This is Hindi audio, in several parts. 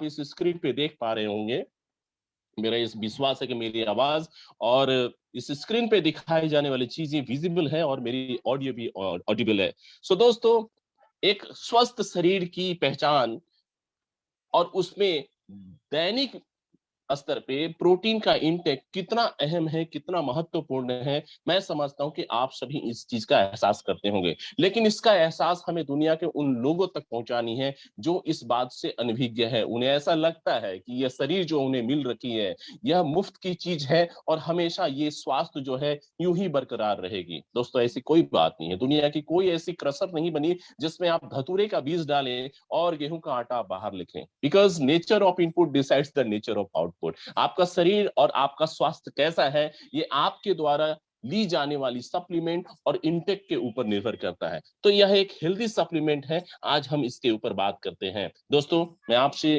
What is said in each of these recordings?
इस स्क्रीन पे देख पा रहे होंगे, मेरा इस विश्वास है कि मेरी आवाज और इस स्क्रीन पे दिखाई जाने वाली चीजें विजिबल है और मेरी ऑडियो भी ऑडिबल है। सो दोस्तों, एक स्वस्थ शरीर की पहचान और उसमें दैनिक स्तर पे प्रोटीन का इंटेक कितना अहम है, कितना महत्वपूर्ण है, मैं समझता हूं कि आप सभी इस चीज का एहसास करते होंगे। लेकिन इसका एहसास हमें दुनिया के उन लोगों तक पहुंचानी है जो इस बात से अनभिज्ञ है। उन्हें ऐसा लगता है कि यह शरीर जो उन्हें मिल रखी है, यह मुफ्त की चीज है और हमेशा ये स्वास्थ्य जो है यूं ही बरकरार रहेगी। दोस्तों, ऐसी कोई बात नहीं है। दुनिया की कोई ऐसी क्रसर नहीं बनी जिसमें आप धतूरे का बीज डालें और गेहूं का आटा बाहर लिखें। Because nature of input decides the nature of output. आपका शरीर और आपका स्वास्थ्य कैसा है, ये आपके द्वारा ली जाने वाली सप्लीमेंट और इंटेक के ऊपर निर्भर करता है। तो यह एक हेल्दी सप्लीमेंट है, आज हम इसके ऊपर बात करते हैं। दोस्तों, मैं आपसे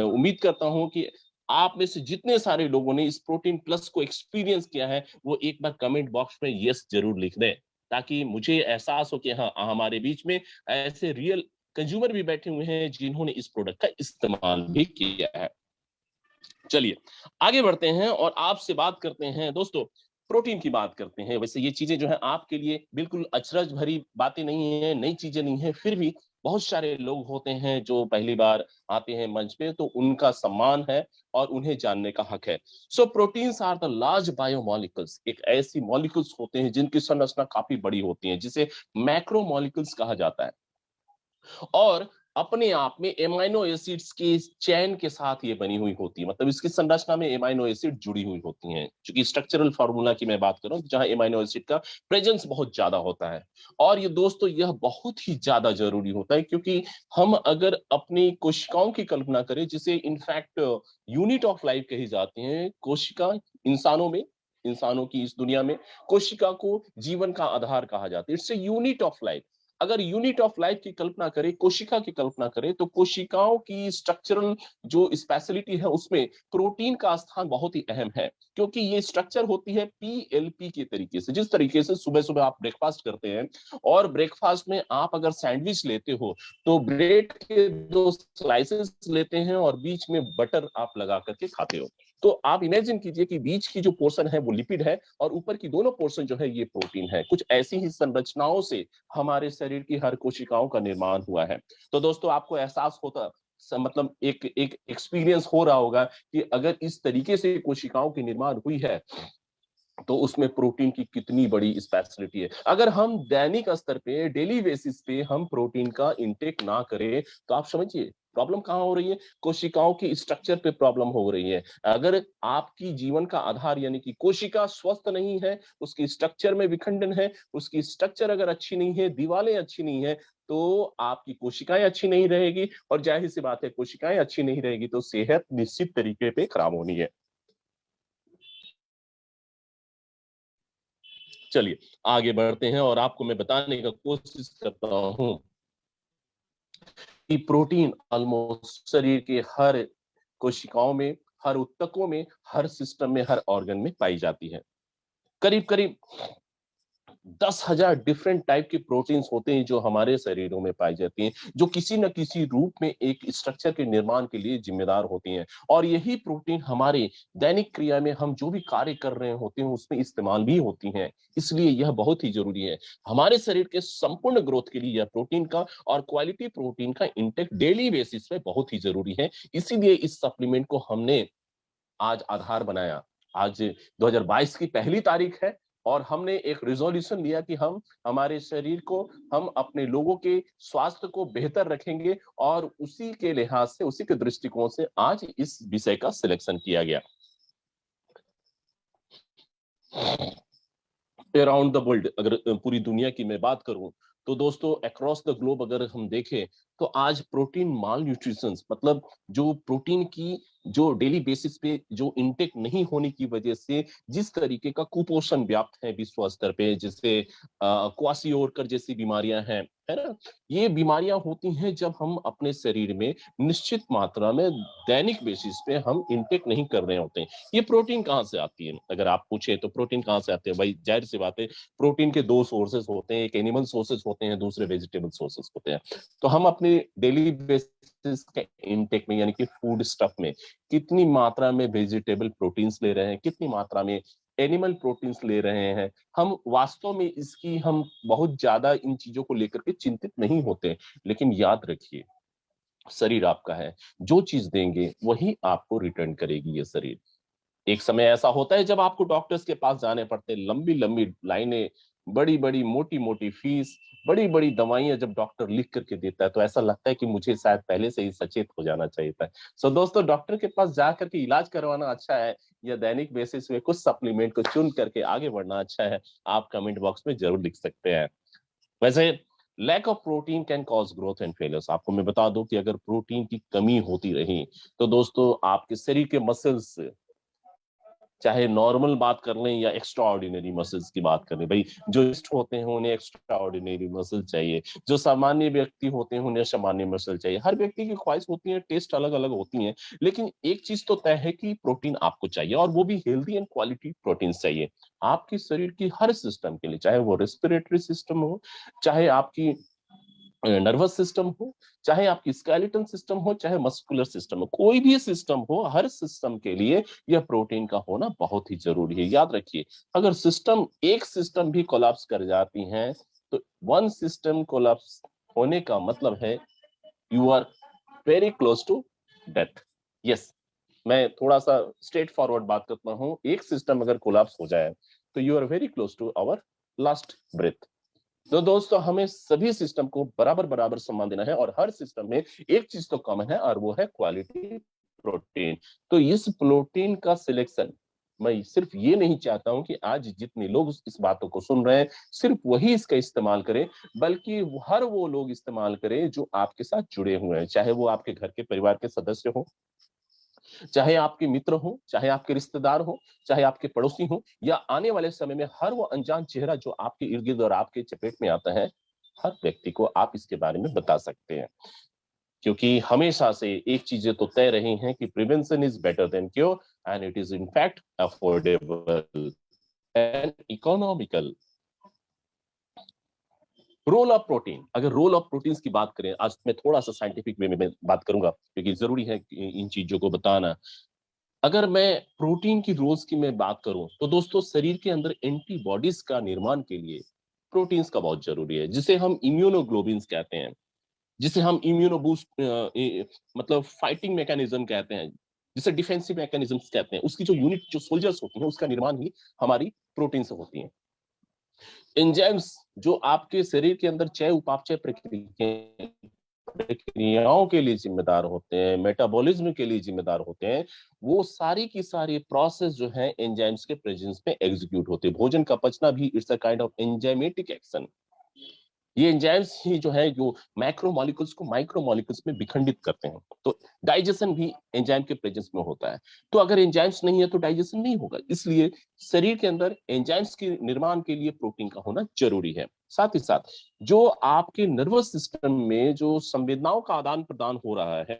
उम्मीद करता हूं कि आप में से जितने सारे लोगों ने इस प्रोटीन प्लस को एक्सपीरियंस किया है, वो एक बार कमेंट बॉक्स में यस जरूर लिख दें, ताकि मुझे एहसास हो कि हाँ, हमारे बीच में ऐसे रियल कंज्यूमर भी बैठे हुए हैं जिन्होंने इस प्रोडक्ट का इस्तेमाल भी किया है। चलिए आगे बढ़ते हैं और आपसे बात करते हैं। दोस्तों, प्रोटीन की बात करते हैं। वैसे ये चीजें जो है आपके लिए बिल्कुल अचरज भरी बातें नहीं है, नई चीजें नहीं है, फिर भी बहुत सारे लोग होते हैं जो पहली बार आते हैं मंच पे, तो उनका सम्मान है और उन्हें जानने का हक है। So proteins are the large biomolecules. एक ऐसी मॉलिक्यूल्स होते हैं जिनकी संरचना काफी बड़ी होती है, जिसे मैक्रोमोलिक्यूल्स कहा जाता है, और अपने आप में एमाइनो एसिड्स के चैन के साथ ये बनी हुई होती है। मतलब इसकी संरचना में एमाइनो एसिड जुड़ी हुई होती हैं। क्योंकि स्ट्रक्चरल फार्मूला की मैं बात कर रहा हूं, जहां एमाइनो एसिड का प्रेजेंस बहुत ज्यादा होता है। और ये दोस्तों, यह बहुत ही ज्यादा जरूरी होता है, क्योंकि हम अगर अपनी कोशिकाओं की कल्पना करें, जिसे इनफैक्ट यूनिट ऑफ लाइफ कही जाती है, कोशिका इंसानों में, इंसानों की इस दुनिया में कोशिका को जीवन का आधार कहा जाता है। It's a unit of life. अगर यूनिट ऑफ लाइफ की कल्पना करें, कोशिका की कल्पना करें, तो कोशिकाओं की स्ट्रक्चरल जो स्पेशलिटी है, उसमें प्रोटीन का स्थान बहुत ही अहम है। क्योंकि ये स्ट्रक्चर होती है पीएलपी के तरीके से। जिस तरीके से सुबह सुबह आप ब्रेकफास्ट करते हैं और ब्रेकफास्ट में आप अगर सैंडविच लेते हो, तो ब्रेड के दो स्लाइसेस लेते हैं और बीच में बटर आप लगा करके खाते हो। तो आप इमेजिन कीजिए कि बीच की जो पोर्शन है वो लिपिड है और ऊपर की दोनों पोर्शन जो है ये प्रोटीन है। कुछ ऐसी ही संरचनाओं से हमारे शरीर की हर कोशिकाओं का निर्माण हुआ है। तो दोस्तों, आपको एहसास होता, मतलब एक एक एक्सपीरियंस हो रहा होगा कि अगर इस तरीके से कोशिकाओं की निर्माण हुई है, तो उसमें प्रोटीन की कितनी बड़ी स्पेशलिटी है। अगर हम दैनिक स्तर पे, डेली बेसिस पे हम प्रोटीन का इंटेक ना करें, तो आप समझिए प्रॉब्लम कहां हो रही है। कोशिकाओं की स्ट्रक्चर पे प्रॉब्लम हो रही है। अगर आपकी जीवन का आधार यानी कि कोशिका स्वस्थ नहीं है, उसकी स्ट्रक्चर में विखंडन है, उसकी स्ट्रक्चर अगर अच्छी नहीं है, दीवारें अच्छी नहीं है, तो आपकी कोशिकाएं अच्छी नहीं रहेगी, और जाहिर सी बात है, कोशिकाएं अच्छी नहीं रहेगी तो सेहत निश्चित तरीके पे खराब होनी है। चलिए आगे बढ़ते हैं और आपको मैं बताने का कोशिश करता हूं कि प्रोटीन ऑलमोस्ट शरीर के हर कोशिकाओं में, हर ऊतकों में, हर सिस्टम में, हर ऑर्गन में पाई जाती है। करीब करीब 10,000 डिफरेंट टाइप के प्रोटीन्स होते हैं जो हमारे शरीरों में पाई जाती हैं, जो किसी न किसी रूप में एक स्ट्रक्चर के निर्माण के लिए जिम्मेदार होती हैं। और यही प्रोटीन हमारे दैनिक क्रिया में हम जो भी कार्य कर रहे होते हैं उसमें इस्तेमाल भी होती हैं। इसलिए यह बहुत ही जरूरी है। हमारे शरीर के संपूर्ण ग्रोथ के लिए यह प्रोटीन का और क्वालिटी प्रोटीन का इंटेक डेली बेसिस पे बहुत ही जरूरी है। इसीलिए इस सप्लीमेंट को हमने आज आधार बनाया। आज 2022 की पहली तारीख है और हमने एक रिजोल्यूशन लिया कि हम हमारे शरीर को, हम अपने लोगों के स्वास्थ्य को बेहतर रखेंगे, और उसी के लिहाज से, उसी के दृष्टिकोण से आज इस विषय का सिलेक्शन किया गया। अराउंड द वर्ल्ड, अगर पूरी दुनिया की मैं बात करूं, तो दोस्तों अक्रॉस द ग्लोब अगर हम देखें, तो आज प्रोटीन माल न्यूट्रिशन, मतलब जो प्रोटीन की जो डेली बेसिस पे जो इंटेक नहीं होने की वजह से जिस तरीके का कुपोषण व्याप्त है विश्व स्तर पे, जैसे क्वासियोरकर जैसी बीमारियां हैं, है ना, ये बीमारियां होती हैं जब हम अपने शरीर में निश्चित मात्रा में दैनिक बेसिस पे हम इंटेक नहीं कर रहे होते हैं। ये प्रोटीन कहाँ से आती है, अगर आप पूछे तो प्रोटीन कहाँ से आते हैं, भाई जाहिर सी बात है, प्रोटीन के दो सोर्सेस होते हैं, एक एनिमल सोर्सेस होते हैं, दूसरे वेजिटेबल सोर्सेस होते हैं। तो हम अपने अपने डेली बेसिस के इनटेक में यानी कि फूड स्टफ में कितनी मात्रा में वेजिटेबल प्रोटीन्स ले रहे हैं, कितनी मात्रा में एनिमल प्रोटीन्स ले रहे हैं। हम वास्तव में इसकी हम बहुत ज्यादा इन चीजों को लेकर के चिंतित नहीं होते, लेकिन याद रखिए शरीर आपका है, जो चीज देंगे वही आपको रिटर्न करेगी ये शरीर। एक समय ऐसा होता है जब आपको डॉक्टर्स के पास जाने पड़ते हैं, लंबी लंबी लाइनें, बड़ी बड़ी मोटी मोटी फीस, बड़ी बड़ी दवाइयां जब डॉक्टर लिख करके देता है तो ऐसा लगता है कि मुझे शायद पहले से ही सचेत हो जाना चाहिए था। सो दोस्तों, डॉक्टर के पास जा करके इलाज करवाना अच्छा है या दैनिक बेसिस में कुछ सप्लीमेंट को चुन करके आगे बढ़ना अच्छा है? आप कमेंट बॉक्स में जरूर लिख सकते हैं। वैसे lack of protein can cause growth and failures. आपको मैं बता दूं कि अगर प्रोटीन की कमी होती रही तो दोस्तों आपके शरीर के मसल्स, चाहे नॉर्मल बात कर लें या एक्स्ट्रा ऑर्डिनरी मसल्स की बात करें, भाई जो इस्ट होते हैं उन्हें एक्स्ट्रा ऑर्डिनरी मसल चाहिए, जो सामान्य व्यक्ति होते हैं उन्हें सामान्य मसल चाहिए। हर व्यक्ति की ख्वाहिश होती है, टेस्ट अलग अलग होती हैं, लेकिन एक चीज तो तय है कि प्रोटीन आपको चाहिए और वो भी हेल्दी एंड क्वालिटी प्रोटीन चाहिए आपके शरीर की हर सिस्टम के लिए, चाहे वो रेस्पिरेटरी सिस्टम हो, चाहे आपकी नर्वस सिस्टम हो, चाहे आपकी स्केलेटन सिस्टम हो, चाहे मस्कुलर सिस्टम हो, कोई भी सिस्टम हो, हर सिस्टम के लिए यह प्रोटीन का होना बहुत ही जरूरी है। याद रखिए, अगर एक सिस्टम भी कोलैप्स कर जाती है तो वन सिस्टम कोलैप्स होने का मतलब है you are very close to death. Yes, मैं थोड़ा सा स्ट्रेट फॉरवर्ड बात करता हूं, एक सिस्टम अगर कोलैप्स हो जाए तो you are very close to our last breath. तो दोस्तों हमें सभी सिस्टम को बराबर बराबर सम्मान देना है और हर सिस्टम में एक चीज तो कम है और वो है क्वालिटी प्रोटीन। तो इस प्रोटीन का सिलेक्शन, मैं सिर्फ ये नहीं चाहता हूं कि आज जितने लोग इस बातों को सुन रहे हैं सिर्फ वही इसका इस्तेमाल करें, बल्कि हर वो लोग इस्तेमाल करें जो आपके साथ जुड़े हुए हैं, चाहे वो आपके घर के परिवार के सदस्य हो, चाहे आपके मित्र हो, चाहे आपके रिश्तेदार हो, चाहे आपके पड़ोसी हो, या आने वाले समय में हर वो अनजान चेहरा जो आपके इर्द गिर्द और आपके चपेट में आता है, हर व्यक्ति को आप इसके बारे में बता सकते हैं। क्योंकि हमेशा से एक चीजें तो तय रही हैं कि prevention is better than cure and it is in fact affordable and economical. Role of protein, अगर रोल ऑफ प्रोटीन्स की बात करें, आज मैं थोड़ा सा साइंटिफिक वे में बात करूंगा क्योंकि जरूरी है इन चीजों को बताना। अगर मैं प्रोटीन की रोल्स की मैं बात करूं तो दोस्तों शरीर के अंदर एंटीबॉडीज का निर्माण के लिए प्रोटीन्स का बहुत जरूरी है, जिसे हम इम्यूनोग्लोबिन्स कहते हैं, जिसे हम इम्यूनो बूस्ट मतलब फाइटिंग मैकेनिज्म कहते हैं, जिसे डिफेंसिव मैकेनिज्म्स कहते हैं, उसकी जो यूनिट जो सोल्जर्स होती हैं उसका निर्माण ही हमारी प्रोटीन से होती है। एंजाइम्स जो आपके शरीर के अंदर चय उपापचय प्रक्रियाओं के लिए जिम्मेदार होते हैं, मेटाबॉलिज्म के लिए जिम्मेदार होते हैं, वो सारी की सारी प्रोसेस जो है एंजाइम्स के प्रेजेंस में एग्जीक्यूट होते हैं। भोजन का पचना भी it's a kind of enzymatic action. ये एंजाइम्स ही जो है जो मैक्रो मॉलिक्यूल्स को माइक्रो मॉलिक्यूल्स में विखंडित करते हैं। तो डाइजेशन भी एंजाइम के प्रेजेंस में होता है। तो अगर एंजाइम्स नहीं है तो डाइजेशन नहीं होगा, इसलिए शरीर के अंदर एंजाइम्स के निर्माण के लिए प्रोटीन का होना जरूरी है। साथ ही साथ जो आपके नर्वस सिस्टम में जो संवेदनाओं का आदान प्रदान हो रहा है,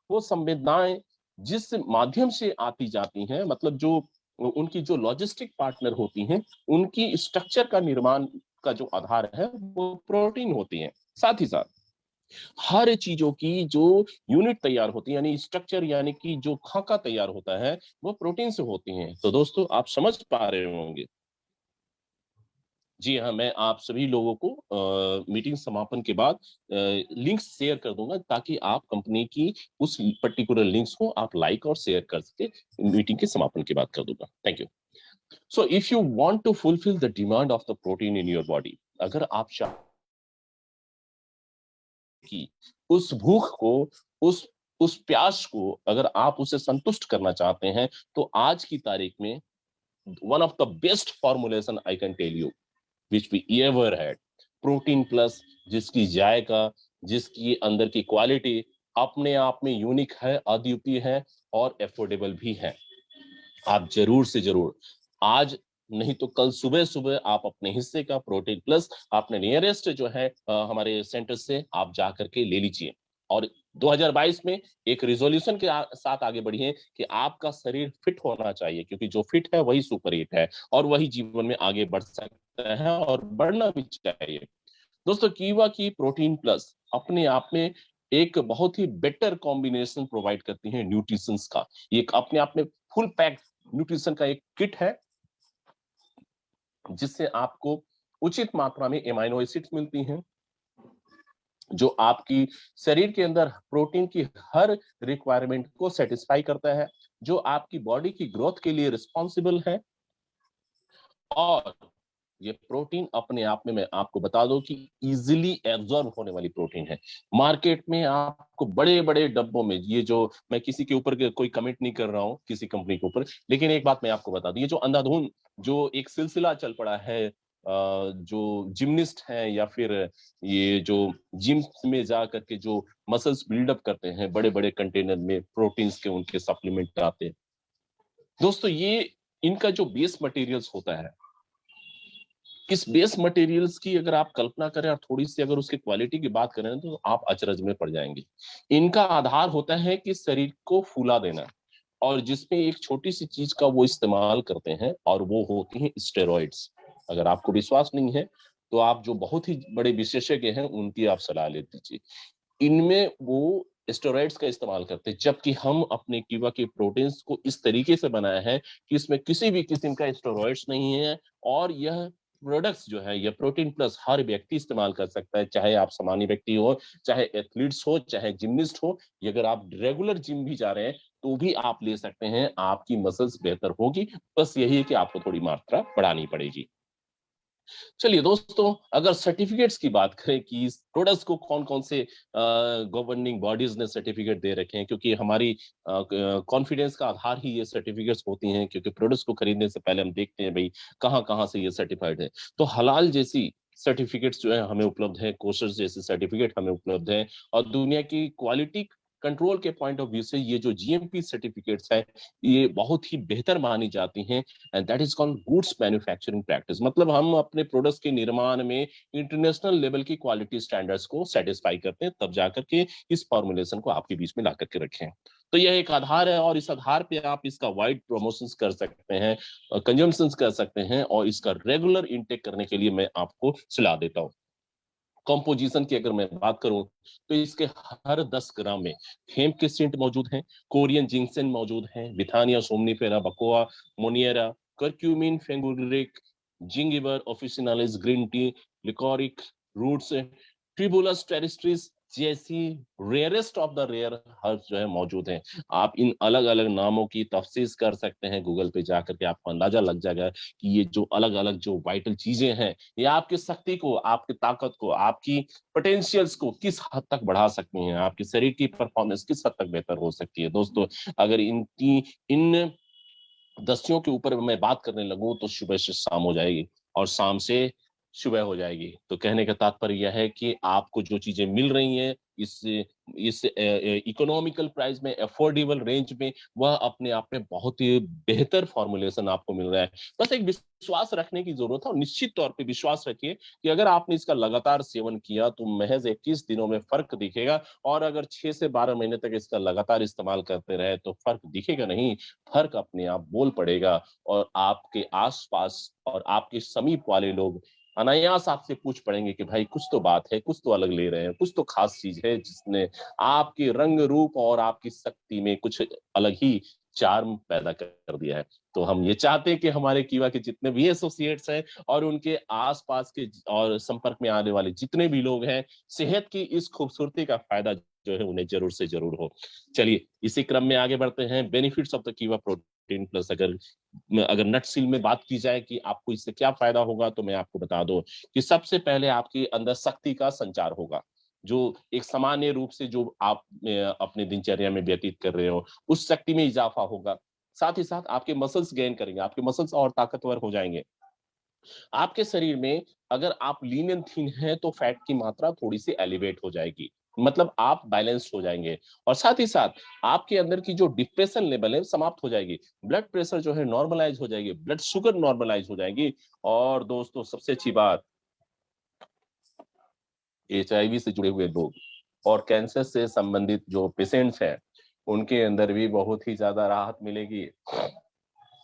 वो संवेदनाएं जिस माध्यम से आती जाती हैं, मतलब जो उनकी जो लॉजिस्टिक पार्टनर होती हैं, उनकी स्ट्रक्चर का निर्माण का जो आधार है वो प्रोटीन होती है। साथ ही साथ हर चीजों की जो यूनिट तैयार होती है, यानी स्ट्रक्चर, यानी कि जो खाका तैयार होता है, वो प्रोटीन से होती हैं। तो दोस्तों आप समझ पा रहे होंगे। जी हाँ, मैं आप सभी लोगों को मीटिंग समापन के बाद लिंक्स शेयर कर दूंगा ताकि आप कंपनी की उस पर्टिकुलर लिंक्स को आप लाइक और शेयर कर सके। मीटिंग के समापन के बाद कर दूंगा। Thank you. So if you want to fulfil the demand of the protein in your body, अगर आप की उस भूख को, उस उस प्यास को अगर आप उसे संतुष्ट करना चाहते हैं, तो आज की तारीख में one of the best formulation I can tell you which we ever had, protein plus, जिसकी जायका, जिसकी अंदर की क्वालिटी अपने आप में यूनिक है, अद्वितीय है और एफोर्डेबल भी है। आप जरूर से जरूर आज नहीं तो कल सुबह सुबह आप अपने हिस्से का प्रोटीन प्लस अपने नियरेस्ट जो है हमारे सेंटर से आप जा करके ले लीजिए। और 2022 में एक रिजोल्यूशन के साथ आगे बढ़िए कि आपका शरीर फिट होना चाहिए, क्योंकि जो फिट है वही सुपर हिट है और वही जीवन में आगे बढ़ सकता है और बढ़ना भी चाहिए। दोस्तों कीवा की प्रोटीन प्लस अपने आप में एक बहुत ही बेटर कॉम्बिनेशन प्रोवाइड करती हैं न्यूट्रिशंस का। ये एक अपने आप में फुल पैक न्यूट्रिशन का एक किट है, जिससे आपको उचित मात्रा में एमाइनो एसिड्स मिलती हैं, जो आपकी शरीर के अंदर प्रोटीन की हर रिक्वायरमेंट को सेटिस्फाई करता है, जो आपकी बॉडी की ग्रोथ के लिए रिस्पॉन्सिबल है। और ये प्रोटीन अपने आप में मैं आपको बता दूं कि इजीली एब्जॉर्ब होने वाली प्रोटीन है। मार्केट में आपको बड़े बड़े डब्बों में, ये जो मैं किसी के ऊपर कोई कमेंट नहीं कर रहा हूं किसी कंपनी के ऊपर, लेकिन एक बात मैं आपको बता दूं, ये जो अंधाधुंध जो एक सिलसिला चल पड़ा है, जो जिमनिस्ट हैं या फिर ये जो जिम में जा करके जो मसल्स बिल्डअप करते हैं, बड़े बड़े कंटेनर में प्रोटीन्स के उनके सप्लीमेंट आते हैं दोस्तों, ये इनका जो बेस मटेरियल्स होता है, इस बेस मटेरियल्स की अगर आप कल्पना करें और थोड़ी सी अगर उसकी क्वालिटी की बात करें तो आप अचरज में पड़ जाएंगे। इनका आधार होता है कि शरीर को फूला देना, और जिसमें एक छोटी सी चीज का वो इस्तेमाल करते हैं, और वो होती हैं स्टेरॉइड्स। अगर आपको विश्वास नहीं है तो आप जो बहुत ही बड़े विशेषज्ञ हैं उनकी आप सलाह ले लीजिए। इनमें वो स्टेरॉइड्स का इस्तेमाल करते हैं, जबकि हम अपने कीवा के प्रोटीन्स को इस तरीके से बनाया है कि इसमें किसी भी किस्म का स्टेरॉइड्स नहीं है। और यह प्रोडक्ट्स जो है, यह प्रोटीन प्लस हर व्यक्ति इस्तेमाल कर सकता है, चाहे आप सामान्य व्यक्ति हो, चाहे एथलीट्स हो, चाहे जिमनिस्ट हो। ये अगर आप रेगुलर जिम भी जा रहे हैं तो भी आप ले सकते हैं, आपकी मसल्स बेहतर होगी। बस यही है कि आपको थोड़ी मात्रा बढ़ानी पड़ेगी। चलिए दोस्तों, अगर सर्टिफिकेट्स की बात करें कि इस प्रोडक्ट्स को कौन कौन से गवर्निंग बॉडीज ने सर्टिफिकेट दे रखे हैं, क्योंकि हमारी कॉन्फिडेंस का आधार ही ये सर्टिफिकेट्स होती हैं, क्योंकि प्रोडक्ट्स को खरीदने से पहले हम देखते हैं भाई कहाँ कहाँ से ये सर्टिफाइड है। तो हलाल जैसी सर्टिफिकेट्स जो है हमें उपलब्ध है, कोशर जैसे सर्टिफिकेट हमें उपलब्ध है, और दुनिया की क्वालिटी कंट्रोल के पॉइंट ऑफ व्यू से ये जो जीएमपी सर्टिफिकेट्स है, ये बहुत ही बेहतर मानी जाती हैं। And that is called goods manufacturing practice. मतलब हम अपने प्रोडक्ट्स के निर्माण में इंटरनेशनल लेवल की क्वालिटी स्टैंडर्ड्स को सेटिस्फाई करते हैं, तब जाकर के इस फॉर्मुलेशन को आपके बीच में ला करके रखें। तो यह एक आधार है, और इस आधार पे आप इसका वाइड प्रमोशंस कर सकते हैं, कंजम्पशंस कर सकते हैं, और इसका रेगुलर इंटेक करने के लिए मैं आपको सलाह देता हूँ। कंपोजिशन की अगर मैं बात करूं तो इसके हर 10 ग्राम में हेम्प के सेंट मौजूद हैं, कोरियन जिंक्सेन मौजूद हैं, Withania somnifera Bacopa, monnieri, curcumin, fenugreek, Zingiber officinalis, green tea, liquorice roots, Tribulus terrestris जैसी rarest of the rare herbs जो है मौजूद हैं। आप इन अलग अलग नामों की तफसीस कर सकते हैं, गूगल पे जाकर के आपको अंदाजा लग जाएगा कि ये जो अलग अलग जो वाइटल चीजें हैं, ये आपकी शक्ति को, आपकी ताकत को, आपकी पोटेंशियल्स को किस हद तक बढ़ा सकती हैं, आपके शरीर की परफॉर्मेंस किस हद तक बेहतर हो सकती है। दोस्तों, अगर इनकी इन दस्तियों के ऊपर मैं बात करने लगूं तो सुबह से शाम हो जाएगी, और शाम से सुबह हो जाएगी। तो कहने का तात्पर्य यह है कि आपको जो चीजें मिल रही हैं इस इकोनॉमिकल प्राइस में, अफोर्डेबल रेंज में, वह अपने आप में बहुत ही बेहतर फॉर्मुलेशन आपको मिल रहा है। बस एक विश्वास रखने की जरूरत है, और निश्चित तौर पे विश्वास रखिए कि अगर आपने इसका लगातार सेवन किया तो महज 21 दिनों में फर्क दिखेगा। और अगर 6 से 12 महीने तक इसका लगातार इस्तेमाल करते रहे तो फर्क दिखेगा नहीं, फर्क अपने आप बोल पड़ेगा। और आपके आसपास और आपके समीप वाले लोग अनायास आपसे पूछ पड़ेंगे कि भाई कुछ तो बात है, कुछ तो अलग ले रहे हैं, कुछ तो खास चीज है जिसने आपके रंग रूप और आपकी शक्ति में कुछ अलग ही चार्म पैदा कर दिया है। तो हम ये चाहते हैं कि हमारे कीवा के जितने भी एसोसिएट्स हैं और उनके आसपास के और संपर्क में आने वाले जितने भी लोग हैं, सेहत की इस खूबसूरती का फायदा जो है उन्हें जरूर से जरूर हो। चलिए इसी क्रम में आगे बढ़ते हैं। बेनिफिट्स ऑफ द कीवा प्रोटीन प्लस, अगर अगर नट सील में बात की जाए कि आपको इससे क्या फायदा होगा, तो मैं आपको बता दूं कि सबसे पहले आपके अंदर शक्ति का संचार होगा। जो एक सामान्य रूप से जो आप अपने दिनचर्या में व्यतीत कर रहे हो, उस शक्ति में इजाफा होगा। साथ ही साथ आपके मसल्स गेन करेंगे, आपके मसल्स और ताकतवर हो जाएंगे। आपके शरीर में अगर आप लीन एंड थीन है तो फैट की मात्रा थोड़ी सी एलिवेट हो जाएगी, मतलब आप बैलेंस्ड हो जाएंगे। और साथ ही साथ आपके अंदर की जो डिप्रेशन लेवल है समाप्त हो जाएगी, ब्लड प्रेशर जो है नॉर्मलाइज हो जाएगी, ब्लड शुगर नॉर्मलाइज हो जाएगी। और दोस्तों सबसे अच्छी बात, एचआईवी से जुड़े हुए लोग और कैंसर से संबंधित जो पेशेंट्स हैं, उनके अंदर भी बहुत ही ज्यादा राहत मिलेगी।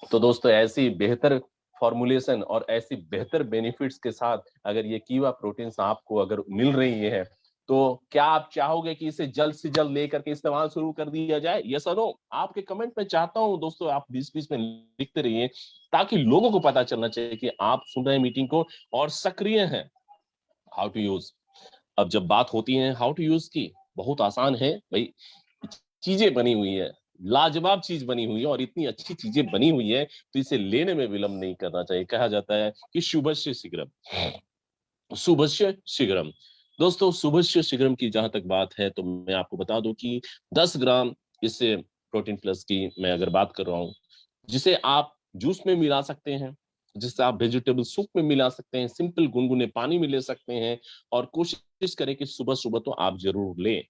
तो दोस्तों ऐसी बेहतर फॉर्मुलेशन और ऐसी बेहतर बेनिफिट्स के साथ अगर ये कीवा प्रोटीन्स आपको अगर मिल रही है, तो क्या आप चाहोगे कि इसे जल्द से जल्द लेकर के इस्तेमाल शुरू कर दिया जाए? यस और नो? आपके कमेंट में चाहता हूं दोस्तों, आप बीच-बीच में लिखते रहिए, ताकि लोगों को पता चलना चाहिए कि आप सुन रहे हैं मीटिंग को और सक्रिय हैं। हाउ टू यूज, अब जब बात होती है हाउ टू यूज की, बहुत आसान है भाई। चीजें बनी हुई है, लाजवाब चीज बनी हुई है और इतनी अच्छी चीजें बनी हुई है, तो इसे लेने में विलंब नहीं करना चाहिए। कहा जाता है कि शुभस्य शीघ्रम, शुभस्य शीघ्रम। दोस्तों शुभस्य शीघ्रम की जहां तक बात है, तो मैं आपको बता दूं कि 10 ग्राम इससे प्रोटीन प्लस की मैं अगर बात कर रहा हूं, जिसे आप जूस में मिला सकते हैं, जिसे आप वेजिटेबल सूप में मिला सकते हैं, सिंपल गुनगुने पानी में ले सकते हैं, और कोशिश करें कि सुबह सुबह तो आप जरूर लें।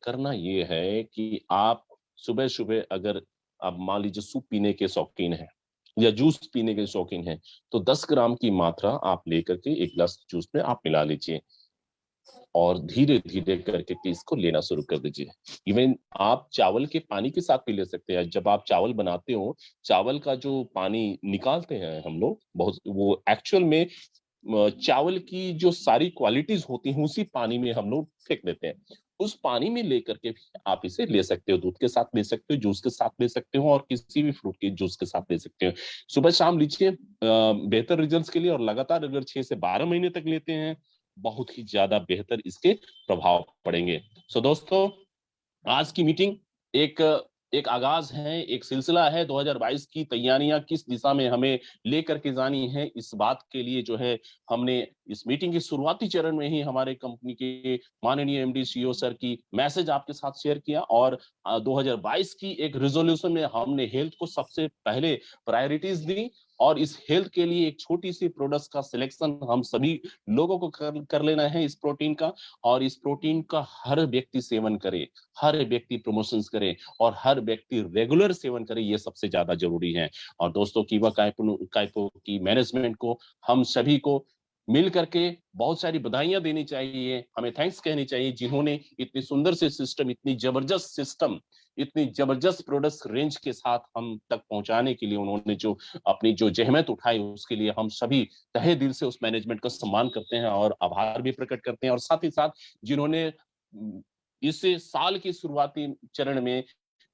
करना ये है कि आप सुबह सुबह, अगर आप मान लीजिए सूप पीने के शौकीन हैं या जूस पीने के शौकीन हैं, तो 10 ग्राम की मात्रा आप लेकर के एक गिलास जूस में आप मिला लीजिए और धीरे धीरे करके के इसको लेना शुरू कर दीजिए। इवन आप चावल के पानी के साथ भी ले सकते हैं। जब आप चावल बनाते हो, चावल का जो पानी निकालते हैं हम लोग, बहुत वो एक्चुअल में चावल की जो सारी क्वालिटीज होती हैं उसी पानी में हम लोग फेंक देते हैं। उस पानी में लेकर के भी आप इसे ले सकते हो, दूध के साथ ले सकते हो, जूस के साथ ले सकते हो, और किसी भी फ्रूट के जूस के साथ ले सकते हो। सुबह शाम लीजिए, बेहतर रिजल्ट्स के लिए, और लगातार अगर 6 से 12 महीने तक लेते हैं, बहुत ही ज्यादा बेहतर इसके प्रभाव पड़ेंगे। सो दोस्तों, आज की मीटिंग एक एक आगाज है, एक सिलसिला है। 2022 की तैयारियां किस दिशा में हमें लेकर के जानी है, इस बात के लिए जो है हमने इस मीटिंग के शुरुआती चरण में ही हमारे कंपनी के माननीय एमडी सीईओ सर की मैसेज आपके साथ शेयर किया, और 2022 की एक रिजोल्यूशन में हमने हेल्थ को सबसे पहले प्रायोरिटीज दी, और इस हेल्थ के लिए एक छोटी सी प्रोडक्ट्स का सिलेक्शन हम सभी लोगों को कर लेना है इस प्रोटीन का, और इस प्रोटीन का हर व्यक्ति सेवन करे, हर व्यक्ति प्रमोशंस करे, और हर व्यक्ति रेगुलर सेवन करे, ये सबसे ज्यादा जरूरी है। और दोस्तों, कीवा काइपो की मैनेजमेंट को, हम सभी को मिल करके बहुत सारी बधाइयां देनी चाहिए, हमें थैंक्स कहनी चाहिए, जिन्होंने इतनी सुंदर से सिस्टम, इतनी जबरदस्त सिस्टम, इतनी जबरदस्त प्रोडक्ट्स रेंज के साथ हम तक पहुंचाने के लिए उन्होंने जो अपनी जो जहमत उठाई, उसके लिए हम सभी तहे दिल से उस मैनेजमेंट का सम्मान करते हैं और आभार भी प्रकट करते हैं। और साथ ही साथ जिन्होंने इस साल के शुरुआती चरण में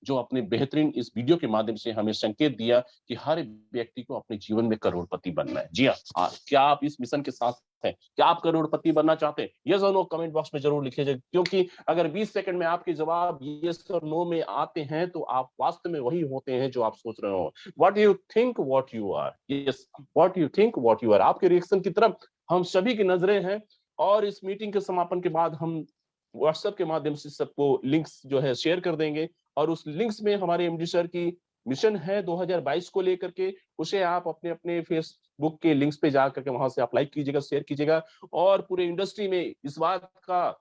जो अपने बेहतरीन इस वीडियो के माध्यम से हमें संकेत दिया कि हर व्यक्ति को अपने जीवन में करोड़पति बनना है। जी हाँ, क्या आप इस मिशन के साथ हैं? क्या आप करोड़पति बनना चाहते हैं? यस और नो कमेंट बॉक्स में जरूर लिखिए, क्योंकि अगर 20 सेकंड में आपके जवाब यस और नो में आते हैं, तो आप वास्तव में वही होते हैं जो आप सोच रहे हो। What you think what you are. Yes, what you think what you are. आपके रिएक्शन की तरफ हम सभी की नजरें हैं, और इस मीटिंग के समापन के बाद हम व्हाट्सएप के माध्यम से सबको लिंक्स जो है शेयर कर देंगे, और उस लिंक्स में हमारे एमडी सर की मिशन है 2022 को लेकर के, उसे आप अपने अपने फेसबुक के लिंक्स पे जा करके वहां से आप लाइक कीजिएगा, शेयर कीजिएगा, और पूरे इंडस्ट्री में इस बात का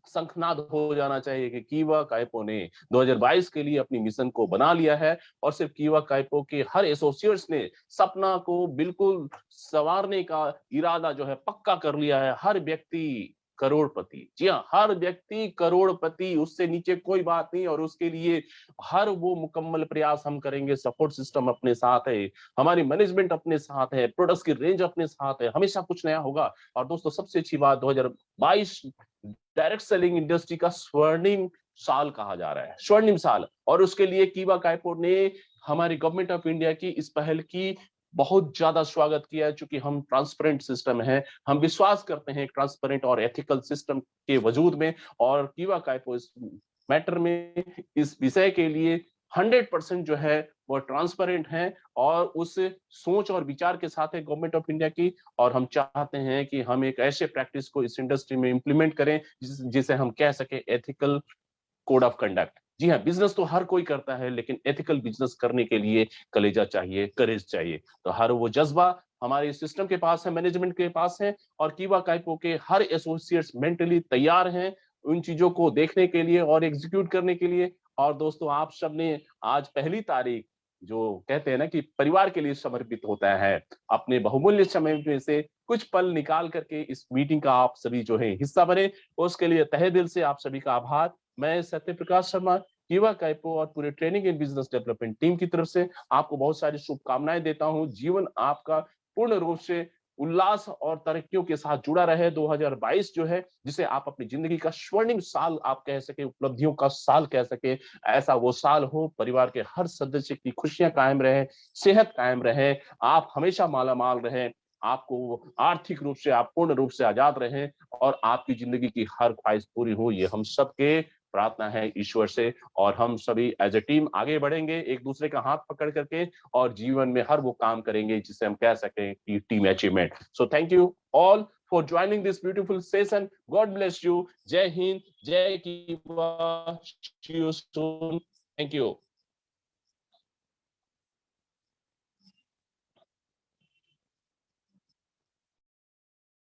शंखनाद हो जाना चाहिए कि कीवा काइपो ने 2022 के लिए अपनी मिशन को बना लिया है, और सिर्फ कीवा काइपो के हर एसोसिएट्स ने सपना को बिल्कुल संवारने का इरादा जो है पक्का कर लिया है। हर व्यक्ति करोड़पति, जी हाँ, हर व्यक्ति करोड़पति, उससे नीचे कोई बात नहीं, और उसके लिए हर वो मुकम्मल प्रयास हम करेंगे। सपोर्ट सिस्टम अपने साथ है, हमारी मैनेजमेंट अपने साथ है, प्रोडक्ट्स की रेंज अपने साथ है, हमेशा कुछ नया होगा। और दोस्तों, सबसे अच्छी बात, 2022 डायरेक्ट सेलिंग इंडस्ट्री का स्वर्णिम साल कहा जा रहा है, स्वर्णिम साल, और उसके लिए कीवा काइपो ने हमारी गवर्नमेंट ऑफ इंडिया की इस पहल की बहुत ज्यादा स्वागत किया है। चूंकि हम ट्रांसपेरेंट सिस्टम है, हम विश्वास करते हैं ट्रांसपेरेंट और एथिकल सिस्टम के वजूद में, और कीवा काइपो इस मैटर में, इस विषय के लिए 100% जो है वो ट्रांसपेरेंट है, और उस सोच और विचार के साथ है गवर्नमेंट ऑफ इंडिया की। और हम चाहते हैं कि हम एक ऐसे प्रैक्टिस को इस इंडस्ट्री में इंप्लीमेंट करें जिसे हम कह सके एथिकल कोड ऑफ कंडक्ट। जी हाँ, बिजनेस तो हर कोई करता है, लेकिन एथिकल बिजनेस करने के लिए कलेजा चाहिए, करेज चाहिए। तो हर वो जज्बा हमारे सिस्टम के पास है, मैनेजमेंट के पास है, और कीवा काइपो के हर एसोसिएट्स मेंटली तैयार हैं उन चीजों को देखने के लिए और एग्जीक्यूट करने के लिए। और दोस्तों, आप सबने आज पहली तारीख, जो कहते हैं ना कि परिवार के लिए समर्पित होता है, अपने बहुमूल्य समय में से कुछ पल निकाल करके इस मीटिंग का आप सभी जो है हिस्सा बने, उसके लिए तहे दिल से आप सभी का आभार। मैं सत्य प्रकाश शर्मा, कीवा काइपो और पूरे training and business development team की तरफ से आपको बहुत सारी शुभकामनाएं देता हूं। जीवन आपका पूर्ण रूप से उल्लास और तरक्कियों के साथ जुड़ा रहे। 2022 जो है, जिसे आप अपनी जिंदगी का स्वर्णिम साल आप कह सके, उपलब्धियों का साल कह सके, ऐसा वो साल हो। परिवार के हर सदस्य की खुशियां कायम रहे, सेहत कायम रहे, आप हमेशा मालामाल रहे, आपको आर्थिक रूप से आप पूर्ण रूप से आजाद रहें और आपकी जिंदगी की हर ख्वाहिश पूरी हो, ये हम सबके प्रार्थना है ईश्वर से। और हम सभी एज ए टीम आगे बढ़ेंगे, एक दूसरे का हाथ पकड़ करके, और जीवन में हर वो काम करेंगे जिसे हम कह सकें कि team achievement. So thank you all for joining this beautiful session. God bless you. जय हिंद, जय की, सी यू सून। Thank you.